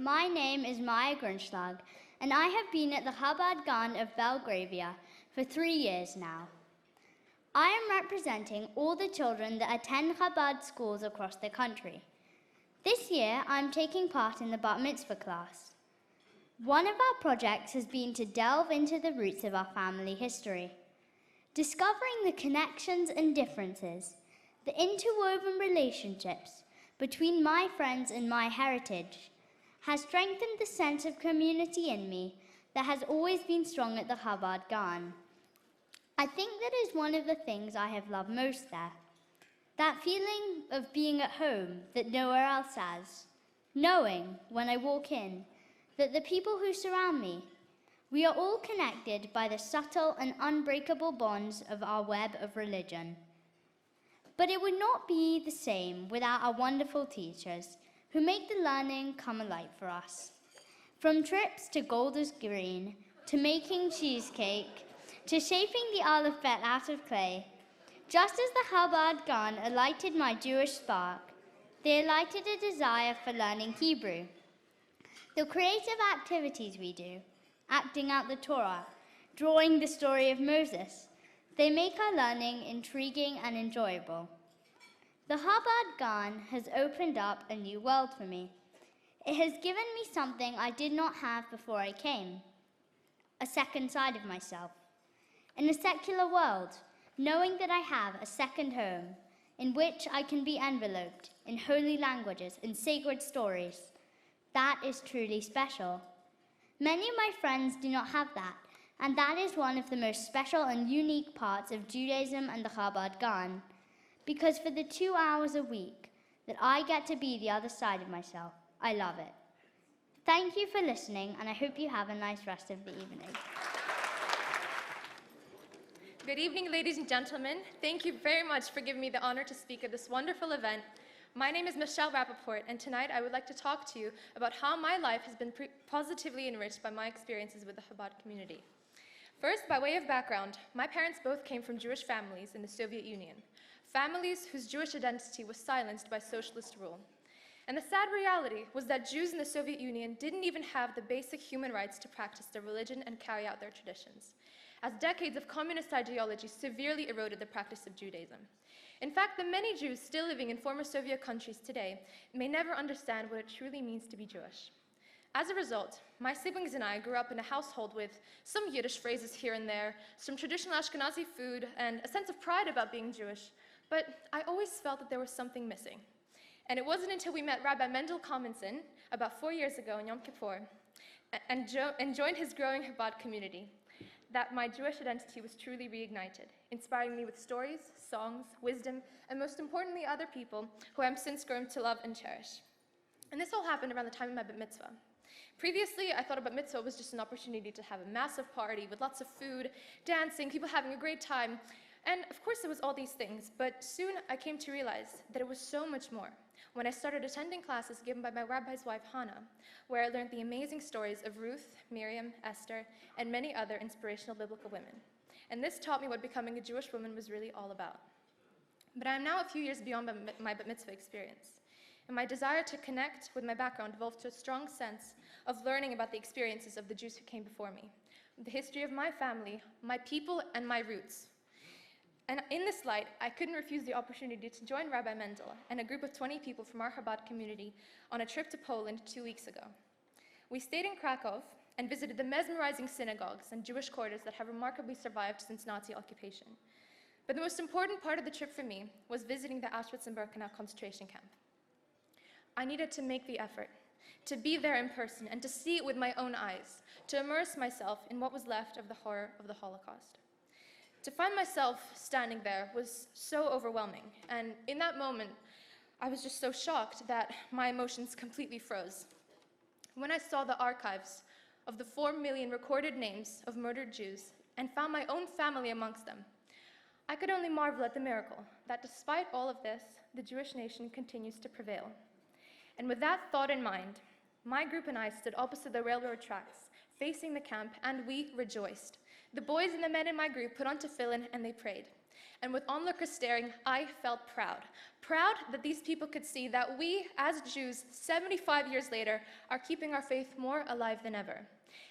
My name is Maya Grunschlag, and I have been at the Chabad Gan of Belgravia for 3 years now. I am representing all the children that attend Chabad schools across the country. This year, I'm taking part in the Bar Mitzvah class. One of our projects has been to delve into the roots of our family history, discovering the connections and differences, the interwoven relationships between my friends and my heritage has strengthened the sense of community in me that has always been strong at the Chabad Gan. I think that is one of the things I have loved most there. That feeling of being at home that nowhere else has. Knowing, when I walk in, that the people who surround me, we are all connected by the subtle and unbreakable bonds of our web of religion. But it would not be the same without our wonderful teachers who make the learning come alive for us. From trips to Golders Green, to making cheesecake, to shaping the alphabet out of clay, just as the Chabad Gan alighted my Jewish spark, they alighted a desire for learning Hebrew. The creative activities we do, acting out the Torah, drawing the story of Moses, they make our learning intriguing and enjoyable. The Chabad Gan has opened up a new world for me. It has given me something I did not have before I came, a second side of myself. In a secular world, knowing that I have a second home in which I can be enveloped in holy languages and sacred stories, that is truly special. Many of my friends do not have that, and that is one of the most special and unique parts of Judaism and the Chabad Gan, because for the 2 hours a week that I get to be the other side of myself, I love it. Thank you for listening, and I hope you have a nice rest of the evening. Good evening, ladies and gentlemen. Thank you very much for giving me the honor to speak at this wonderful event. My name is Michelle Rapoport, and tonight I would like to talk to you about how my life has been positively enriched by my experiences with the Chabad community. First, by way of background, my parents both came from Jewish families in the Soviet Union, families whose Jewish identity was silenced by socialist rule. And the sad reality was that Jews in the Soviet Union didn't even have the basic human rights to practice their religion and carry out their traditions, as decades of communist ideology severely eroded the practice of Judaism. In fact, the many Jews still living in former Soviet countries today may never understand what it truly means to be Jewish. As a result, my siblings and I grew up in a household with some Yiddish phrases here and there, some traditional Ashkenazi food, and a sense of pride about being Jewish, but I always felt that there was something missing. And it wasn't until we met Rabbi Mendel Kamenson about 4 years ago in Yom Kippur and joined his growing Chabad community that my Jewish identity was truly reignited, inspiring me with stories, songs, wisdom, and most importantly, other people who I'm since grown to love and cherish. And this all happened around the time of my bat mitzvah. Previously, I thought a bat mitzvah was just an opportunity to have a massive party with lots of food, dancing, people having a great time. And of course, it was all these things, but soon I came to realize that it was so much more when I started attending classes given by my rabbi's wife, Hannah, where I learned the amazing stories of Ruth, Miriam, Esther, and many other inspirational biblical women. And this taught me what becoming a Jewish woman was really all about. But I am now a few years beyond my bat mitzvah experience, and my desire to connect with my background evolved to a strong sense of learning about the experiences of the Jews who came before me, the history of my family, my people, and my roots. And in this light, I couldn't refuse the opportunity to join Rabbi Mendel and a group of 20 people from our Chabad community on a trip to Poland 2 weeks ago. We stayed in Krakow and visited the mesmerizing synagogues and Jewish quarters that have remarkably survived since Nazi occupation. But the most important part of the trip for me was visiting the Auschwitz and Birkenau concentration camp. I needed to make the effort, to be there in person and to see it with my own eyes, to immerse myself in what was left of the horror of the Holocaust. To find myself standing there was so overwhelming, and in that moment, I was just so shocked that my emotions completely froze. When I saw the archives of the 4 million recorded names of murdered Jews and found my own family amongst them, I could only marvel at the miracle that despite all of this, the Jewish nation continues to prevail. And with that thought in mind, my group and I stood opposite the railroad tracks, facing the camp, and we rejoiced. The boys and the men in my group put on tefillin and they prayed. And with onlookers staring, I felt proud. Proud that these people could see that we, as Jews, 75 years later, are keeping our faith more alive than ever.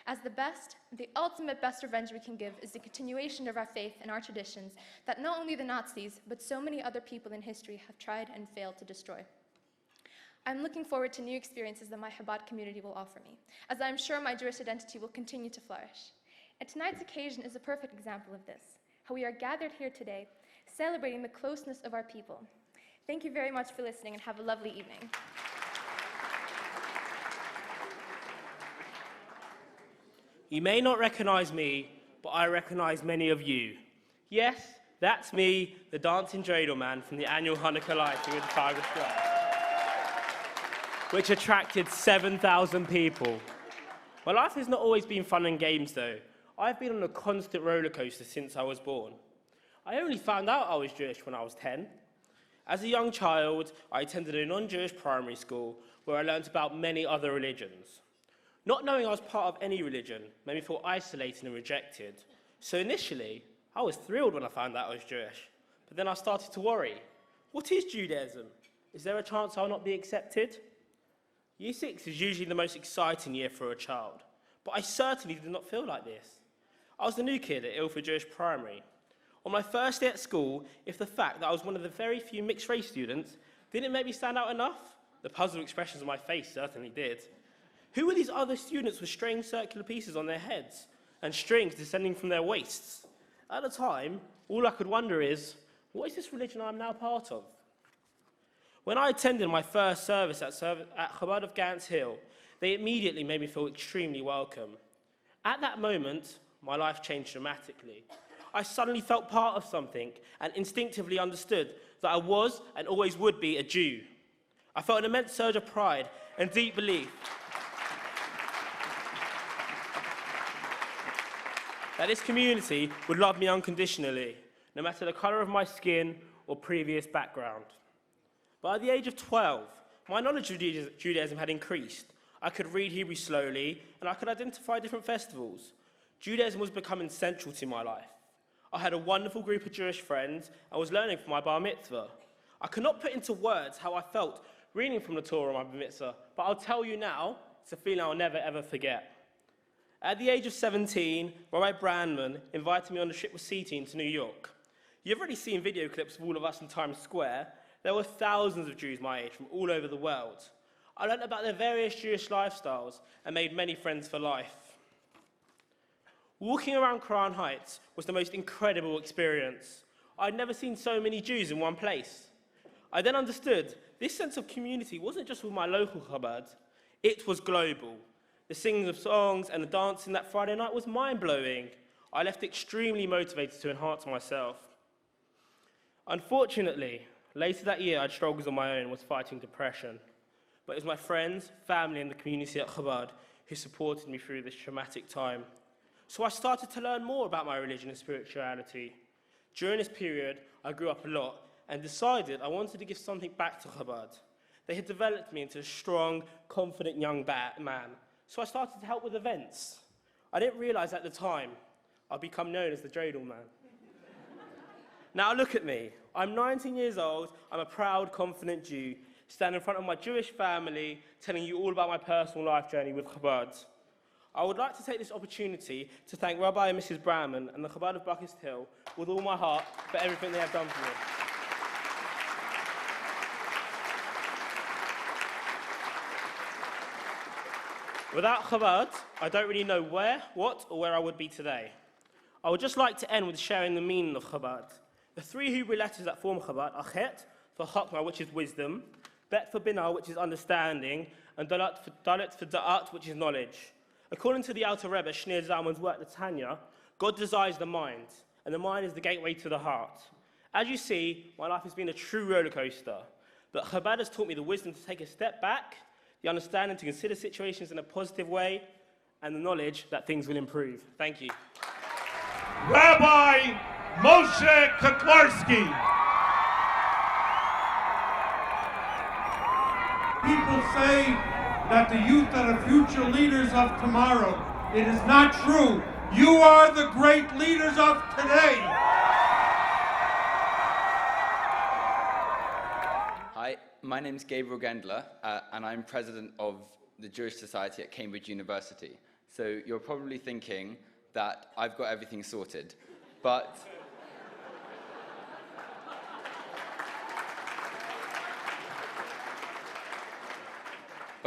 As the ultimate best revenge we can give is the continuation of our faith and our traditions that not only the Nazis, but so many other people in history have tried and failed to destroy. I'm looking forward to new experiences that my Chabad community will offer me, as I'm sure my Jewish identity will continue to flourish. And tonight's occasion is a perfect example of this, how we are gathered here today, celebrating the closeness of our people. Thank you very much for listening, and have a lovely evening. You may not recognize me, but I recognize many of you. Yes, that's me, the dancing dreidel man from the annual Hanukkah lighting with the Tiger Stripe, which attracted 7,000 people. My life has not always been fun and games, though. I've been on a constant roller coaster since I was born. I only found out I was Jewish when I was 10. As a young child, I attended a non-Jewish primary school where I learned about many other religions. Not knowing I was part of any religion made me feel isolated and rejected. So initially, I was thrilled when I found out I was Jewish. But then I started to worry. What is Judaism? Is there a chance I'll not be accepted? Year 6 is usually the most exciting year for a child, but I certainly did not feel like this. I was the new kid at Ilford Jewish Primary. On my first day at school, if the fact that I was one of the very few mixed-race students didn't make me stand out enough, the puzzled expressions on my face certainly did. Who were these other students with strange circular pieces on their heads and strings descending from their waists? At the time, all I could wonder is, what is this religion I'm now part of? When I attended my first service at Chabad of Gants Hill, they immediately made me feel extremely welcome. At that moment, my life changed dramatically. I suddenly felt part of something and instinctively understood that I was and always would be a Jew. I felt an immense surge of pride and deep belief that this community would love me unconditionally, no matter the colour of my skin or previous background. By the age of 12, my knowledge of Judaism had increased. I could read Hebrew slowly, and I could identify different festivals. Judaism was becoming central to my life. I had a wonderful group of Jewish friends and was learning for my bar mitzvah. I could not put into words how I felt reading from the Torah on my bar mitzvah, but I'll tell you now, it's a feeling I'll never ever forget. At the age of 17, Rabbi Brandman invited me on a trip with C-Team to New York. You've already seen video clips of all of us in Times Square. There were thousands of Jews my age from all over the world. I learned about their various Jewish lifestyles and made many friends for life. Walking around Crown Heights was the most incredible experience. I'd never seen so many Jews in one place. I then understood this sense of community wasn't just with my local Chabad, it was global. The singing of songs and the dancing that Friday night was mind-blowing. I left extremely motivated to enhance myself. Unfortunately, later that year I had struggles on my own and was fighting depression. But it was my friends, family and the community at Chabad who supported me through this traumatic time. So I started to learn more about my religion and spirituality. During this period, I grew up a lot and decided I wanted to give something back to Chabad. They had developed me into a strong, confident young man. So I started to help with events. I didn't realize at the time I'd become known as the dreidel man. Now look at me. I'm 19 years old, I'm a proud, confident Jew, standing in front of my Jewish family, telling you all about my personal life journey with Chabad. I would like to take this opportunity to thank Rabbi and Mrs. Brandman and the Chabad of Buckest Hill with all my heart for everything they have done for me. Without Chabad, I don't really know where, what, or where I would be today. I would just like to end with sharing the meaning of Chabad. The three Hebrew letters that form Chabad are Chet for Chokmah, which is wisdom, Bet for Binah, which is understanding, and Dalet for Da'at, which is knowledge. According to the Alter Rebbe, Shneur Zalman's work, the Tanya, God desires the mind, and the mind is the gateway to the heart. As you see, my life has been a true roller coaster, but Chabad has taught me the wisdom to take a step back, the understanding to consider situations in a positive way, and the knowledge that things will improve. Thank you. Rabbi Moshe Kotlarski. People say that the youth are the future leaders of tomorrow. It is not true. You are the great leaders of today. my name's Gabriel Gendler, and I'm president of the Jewish Society at Cambridge University. So you're probably thinking that I've got everything sorted, but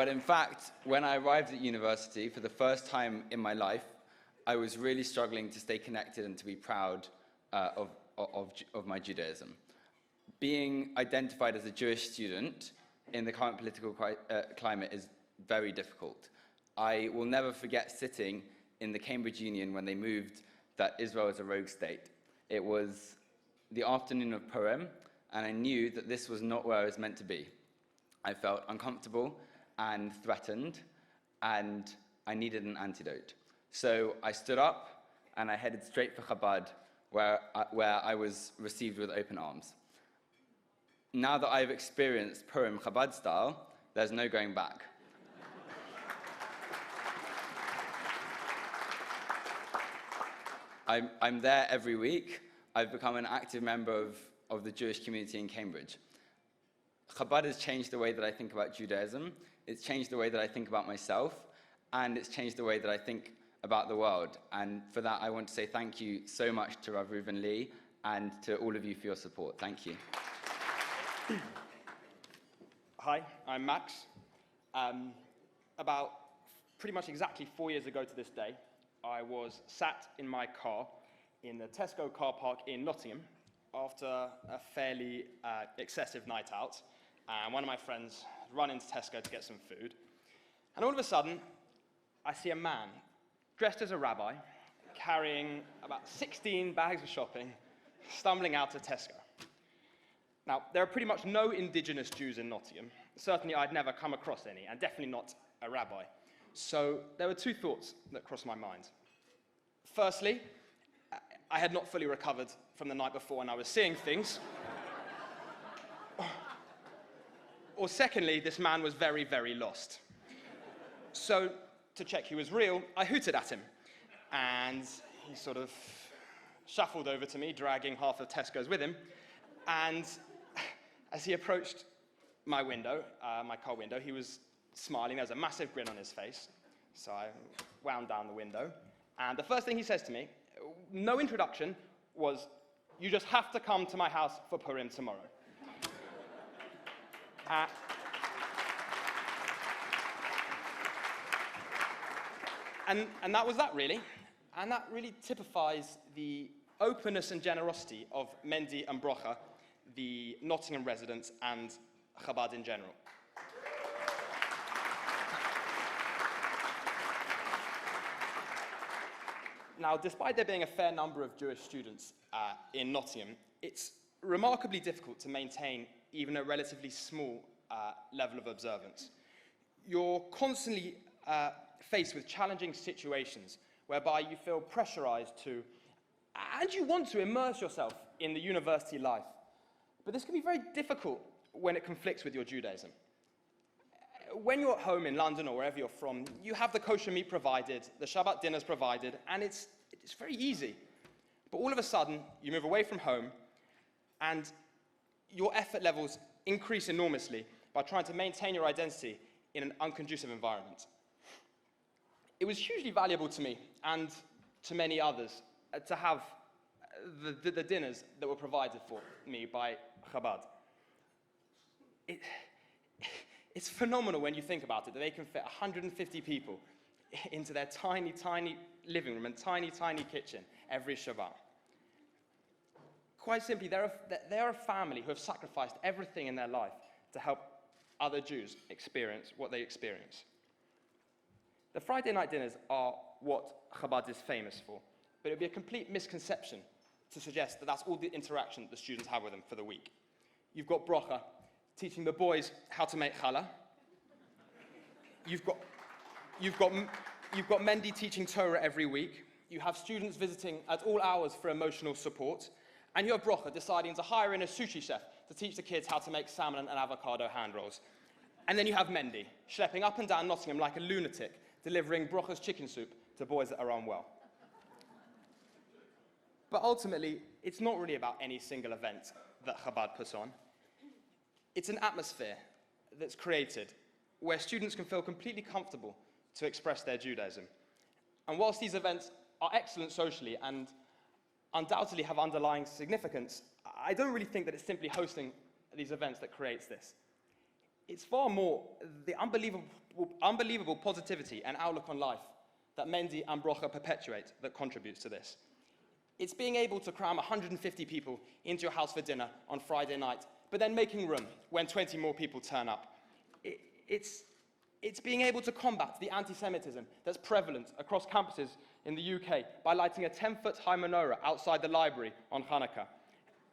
in fact, when I arrived at university for the first time in my life, I was really struggling to stay connected and to be proud of my Judaism. Being identified as a Jewish student in the current political climate is very difficult. I will never forget sitting in the Cambridge Union when they moved that Israel is a rogue state. It was the afternoon of Purim, and I knew that this was not where I was meant to be. I felt uncomfortable and threatened, and I needed an antidote. So I stood up, and I headed straight for Chabad, where I was received with open arms. Now that I've experienced Purim Chabad style, there's no going back. I'm there every week. I've become an active member of the Jewish community in Cambridge. Chabad has changed the way that I think about Judaism. It's changed the way that I think about myself, and it's changed the way that I think about the world. And for that, I want to say thank you so much to Rav Reuven Lee and to all of you for your support. Thank you. Hi, I'm Max. About pretty much exactly 4 years ago to this day, I was sat in my car in the Tesco car park in Nottingham after a fairly excessive night out. And one of my friends ran into Tesco to get some food. And all of a sudden, I see a man dressed as a rabbi, carrying about 16 bags of shopping, stumbling out of Tesco. Now, there are pretty much no indigenous Jews in Nottingham. Certainly, I'd never come across any, and definitely not a rabbi. So there were two thoughts that crossed my mind. Firstly, I had not fully recovered from the night before and I was seeing things. Or secondly, this man was very, very lost. So to check he was real, I hooted at him. And he sort of shuffled over to me, dragging half of Tesco's with him. And as he approached my window, my car window, he was smiling. There was a massive grin on his face. So I wound down the window. And the first thing he says to me, no introduction, was, "You just have to come to my house for Purim tomorrow." And that was that, really. And that really typifies the openness and generosity of Mendy and Brocha, the Nottingham residents, and Chabad in general. Now, despite there being a fair number of Jewish students in Nottingham, it's remarkably difficult to maintain even a relatively small level of observance. You're constantly faced with challenging situations whereby you feel pressurized to, and you want to immerse yourself in the university life. But this can be very difficult when it conflicts with your Judaism. When you're at home in London or wherever you're from, you have the kosher meat provided, the Shabbat dinners provided, and it's very easy. But all of a sudden, you move away from home, and your effort levels increase enormously by trying to maintain your identity in an unconducive environment. It was hugely valuable to me, and to many others, to have the dinners that were provided for me by Chabad. It's phenomenal when you think about it, that they can fit 150 people into their tiny, tiny living room and tiny, tiny kitchen every Shabbat. Quite simply, they're a family who have sacrificed everything in their life to help other Jews experience what they experience. The Friday night dinners are what Chabad is famous for, but it would be a complete misconception to suggest that that's all the interaction that the students have with them for the week. You've got Brocha, teaching the boys how to make challah. You've got Mendy teaching Torah every week. You have students visiting at all hours for emotional support. And you have Brocha deciding to hire in a sushi chef to teach the kids how to make salmon and avocado hand rolls. And then you have Mendy schlepping up and down Nottingham like a lunatic, delivering Brocha's chicken soup to boys that are unwell. But ultimately, it's not really about any single event that Chabad puts on. It's an atmosphere that's created where students can feel completely comfortable to express their Judaism. And whilst these events are excellent socially and undoubtedly have underlying significance, I don't really think that it's simply hosting these events that creates this. It's far more the unbelievable positivity and outlook on life that Mendy and Brocha perpetuate that contributes to this. It's being able to cram 150 people into your house for dinner on Friday night, but then making room when 20 more people turn up. It's being able to combat the anti-Semitism that's prevalent across campuses in the UK by lighting a 10-foot high menorah outside the library on Hanukkah.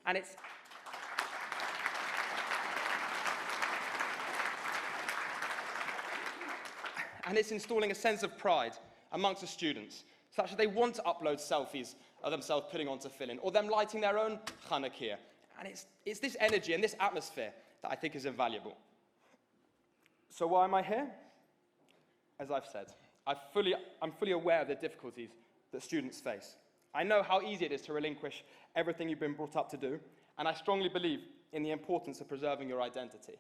And it's installing a sense of pride amongst the students, such that they want to upload selfies of themselves putting on tefillin, or them lighting their own Hanukkah. And it's this energy and this atmosphere that I think is invaluable. So why am I here? As I've said, I'm fully aware of the difficulties that students face. I know how easy it is to relinquish everything you've been brought up to do, and I strongly believe in the importance of preserving your identity.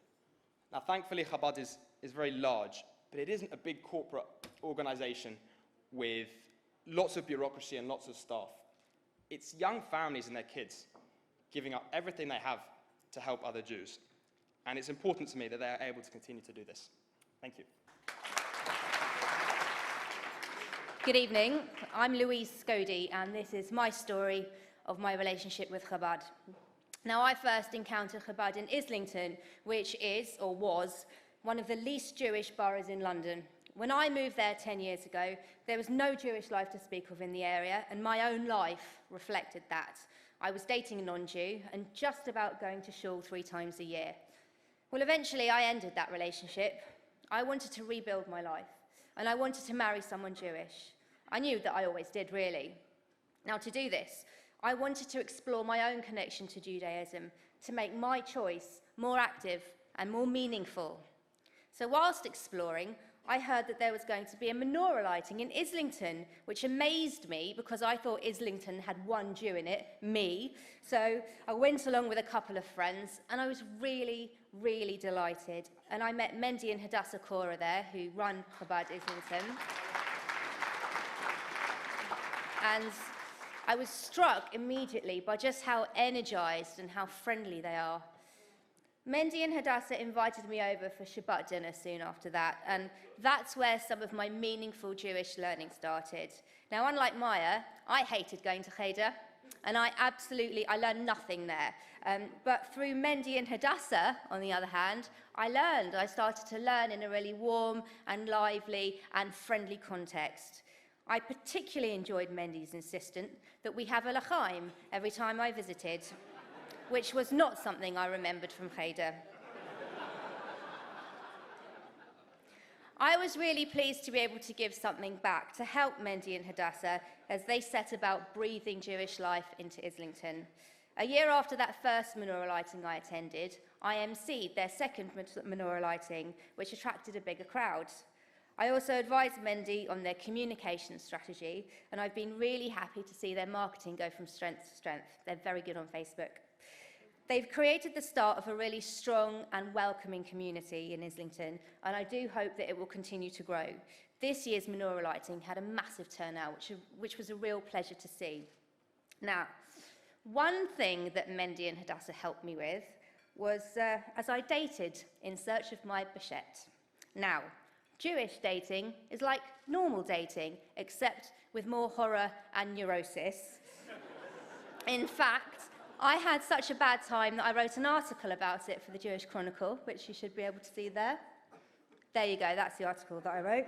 Now, thankfully, Chabad is very large, but it isn't a big corporate organization with lots of bureaucracy and lots of staff. It's young families and their kids giving up everything they have to help other Jews. And it's important to me that they are able to continue to do this. Thank you. Good evening. I'm Louise Scodie, and this is my story of my relationship with Chabad. Now, I first encountered Chabad in Islington, which is, or was, one of the least Jewish boroughs in London. When I moved there 10 years ago, there was no Jewish life to speak of in the area, and my own life reflected that. I was dating a non-Jew and just about going to shul 3 times a year. Well, eventually I ended that relationship. I wanted to rebuild my life, and I wanted to marry someone Jewish. I knew that I always did, really. Now, to do this, I wanted to explore my own connection to Judaism, to make my choice more active and more meaningful. So whilst exploring, I heard that there was going to be a menorah lighting in Islington, which amazed me because I thought Islington had one Jew in it, me. So I went along with a couple of friends, and I was really, really delighted. And I met Mendy and Hadassah Cora there, who run Chabad Islington. And I was struck immediately by just how energized and how friendly they are. Mendy and Hadassah invited me over for Shabbat dinner soon after that, and that's where some of my meaningful Jewish learning started. Now, unlike Maya, I hated going to Cheder, and I learned nothing there. But through Mendy and Hadassah, on the other hand, I started to learn in a really warm and lively and friendly context. I particularly enjoyed Mendy's insistence that we have a l'chaim every time I visited, which was not something I remembered from Cheder. I was really pleased to be able to give something back to help Mendy and Hadassah as they set about breathing Jewish life into Islington. A year after that first menorah lighting I attended, I emceed their second menorah lighting, which attracted a bigger crowd. I also advised Mendy on their communication strategy, and I've been really happy to see their marketing go from strength to strength. They're very good on Facebook. They've created the start of a really strong and welcoming community in Islington, and I do hope that it will continue to grow. This year's menorah lighting had a massive turnout, which was a real pleasure to see. Now, one thing that Mendy and Hadassah helped me with was as I dated in search of my Bichette. Now, Jewish dating is like normal dating, except with more horror and neurosis. In fact, I had such a bad time that I wrote an article about it for the Jewish Chronicle, which you should be able to see there. There you go, that's the article that I wrote.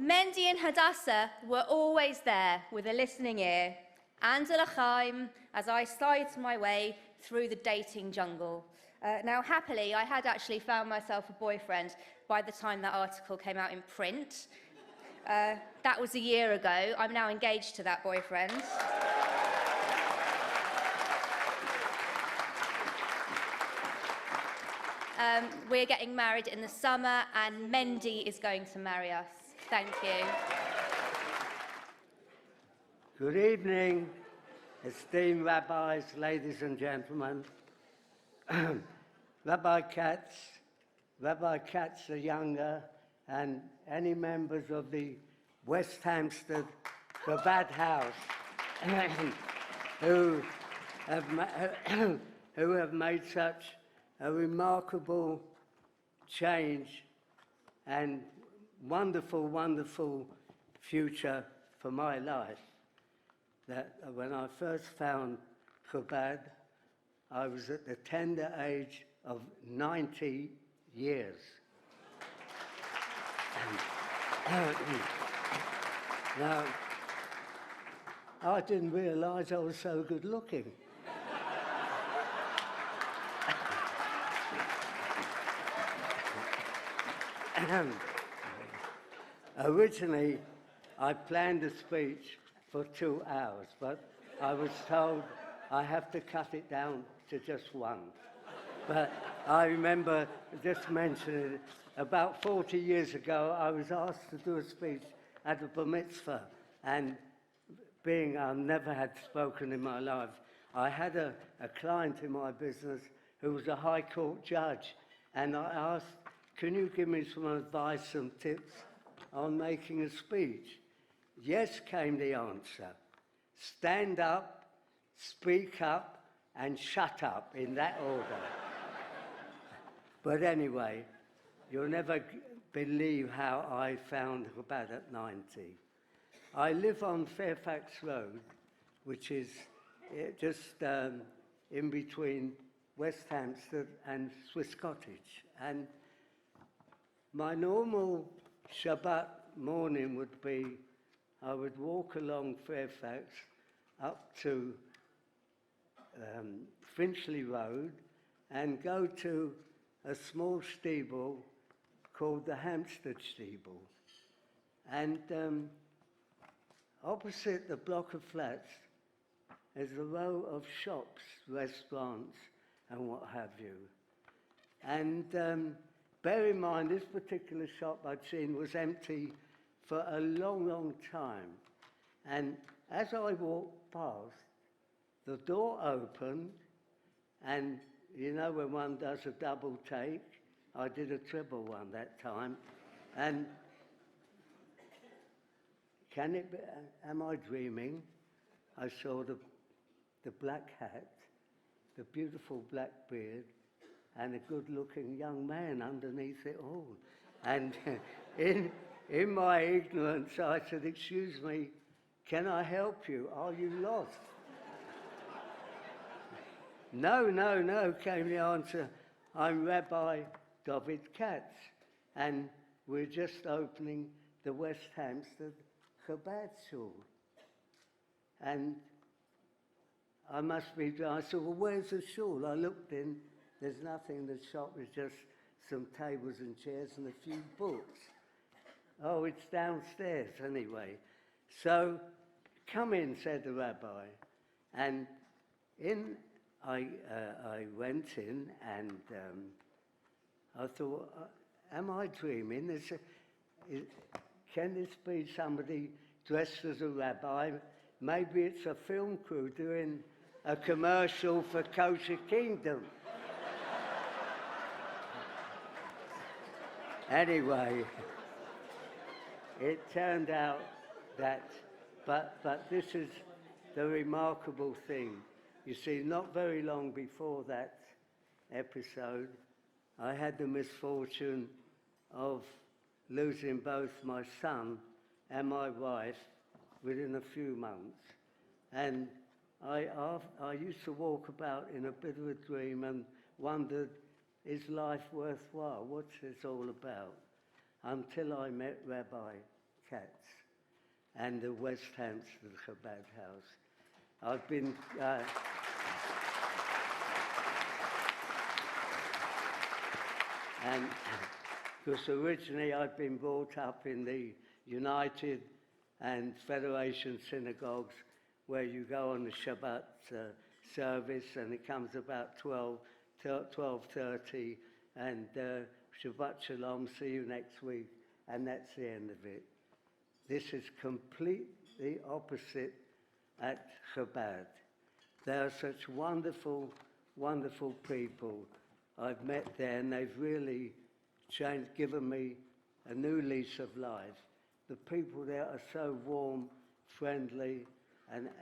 Mendy and Hadassah were always there with a listening ear and a l'chaim as I slid my way through the dating jungle. Now, happily, I had actually found myself a boyfriend by the time that article came out in print. That was a year ago. I'm now engaged to that boyfriend. We're getting married in the summer, and Mendy is going to marry us. Thank you. Good evening, esteemed rabbis, ladies and gentlemen. Rabbi Katz the Younger, and any members of the West Hampstead Chabad House who have made such a remarkable change and wonderful, wonderful future for my life. That when I first found Chabad, I was at the tender age of 90 years. Now, I didn't realize I was so good looking. Originally, I planned a speech for 2 hours, but I was told I have to cut it down to just one. But I remember just mentioning it, about 40 years ago, I was asked to do a speech at a bar mitzvah, and being I never had spoken in my life, I had a client in my business who was a high court judge, and I asked, can you give me some advice, some tips on making a speech? Yes, came the answer. Stand up, speak up, and shut up, in that order. But anyway, you'll never believe how I found Chabad at 90. I live on Fairfax Road, which is just in between West Hampstead and Swiss Cottage. And my normal Shabbat morning would be, I would walk along Fairfax up to Finchley Road and go to a small steeple called the Hampstead Steeple. And opposite the block of flats is a row of shops, restaurants, and what have you. And bear in mind, this particular shop I'd seen was empty for a long, long time. And as I walked past, the door opened, and you know when one does a double take, I did a triple one that time. And can it be, am I dreaming? I saw the black hat, the beautiful black beard, and a good-looking young man underneath it all. And in my ignorance, I said, excuse me, can I help you? Are you lost? No, no, no, came the answer. I'm Rabbi David Katz, and we're just opening the West Hampstead Chabad Shul. And I must be, I said, well, where's the shul? I looked in, there's nothing in the shop, there's just some tables and chairs and a few books. Oh, it's downstairs anyway. So, come in, said the rabbi. And I went in, and I thought, am I dreaming? Can this be somebody dressed as a rabbi? Maybe it's a film crew doing a commercial for Kosher Kingdom. Anyway, it turned out that, but this is the remarkable thing. You see, not very long before that episode, I had the misfortune of losing both my son and my wife within a few months. And I used to walk about in a bit of a dream and wondered, is life worthwhile? What's this all about? Until I met Rabbi Katz and the West Hampstead Chabad House. I've been... and because originally I'd been brought up in the United and Federation synagogues, where you go on the Shabbat service, and it comes about 12:30, and Shabbat Shalom, see you next week, and that's the end of it. This is completely opposite at Chabad. They are such wonderful, wonderful people I've met there, and they've really given me a new lease of life. The people there are so warm, friendly,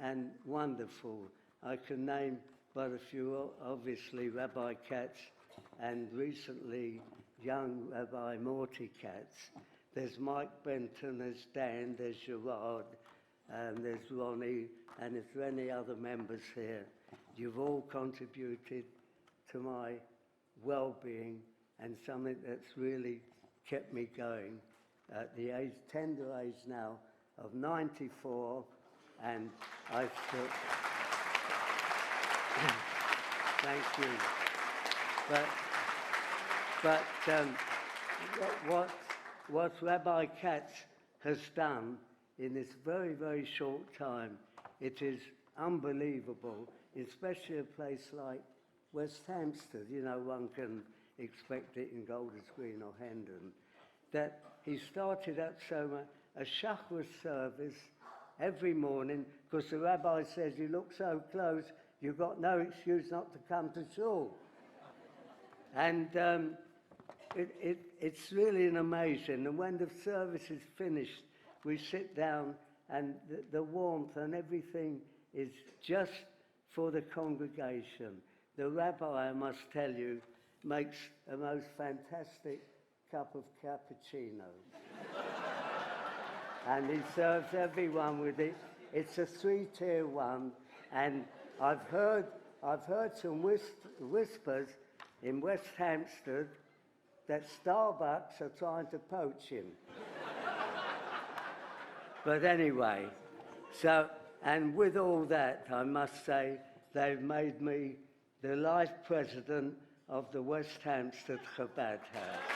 and wonderful. I can name but a few, obviously Rabbi Katz, and recently young Rabbi Morty Katz. There's Mike Benton, there's Dan, there's Gerard, and there's Ronnie, and if there are any other members here, you've all contributed to my well-being and something that's really kept me going at the tender age now of 94, and I still... Thank you. But what Rabbi Katz has done in this very, very short time, it is unbelievable, especially a place like West Hampstead. You know, one can expect it in Golders Green or Hendon. That he started up a Shacharis service every morning, because the rabbi says, you look so close, you've got no excuse not to come to shul. And it's really an amazing. And when the service is finished, we sit down, and the warmth and everything is just for the congregation. The rabbi, I must tell you, makes a most fantastic cup of cappuccino. And he serves everyone with it. It's a 3-tier one, and I've heard some whispers in West Hampstead that Starbucks are trying to poach him. But anyway, and with all that, I must say, they've made me the life president of the West Hampstead Chabad House.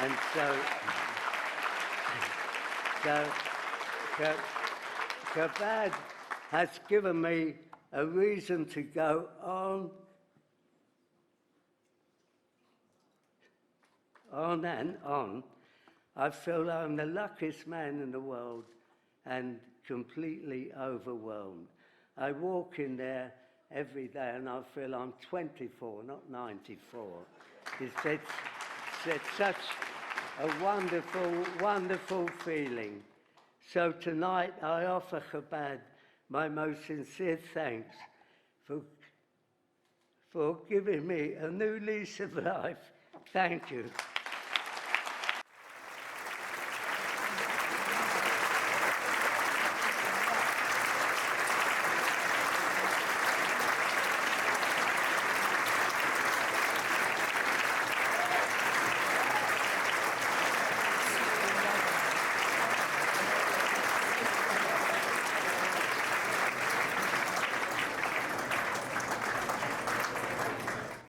And so Chabad has given me a reason to go on and on. I feel I'm the luckiest man in the world and completely overwhelmed. I walk in there every day and I feel I'm 24, not 94. It's such a wonderful, wonderful feeling. So tonight I offer Chabad my most sincere thanks for giving me a new lease of life. Thank you.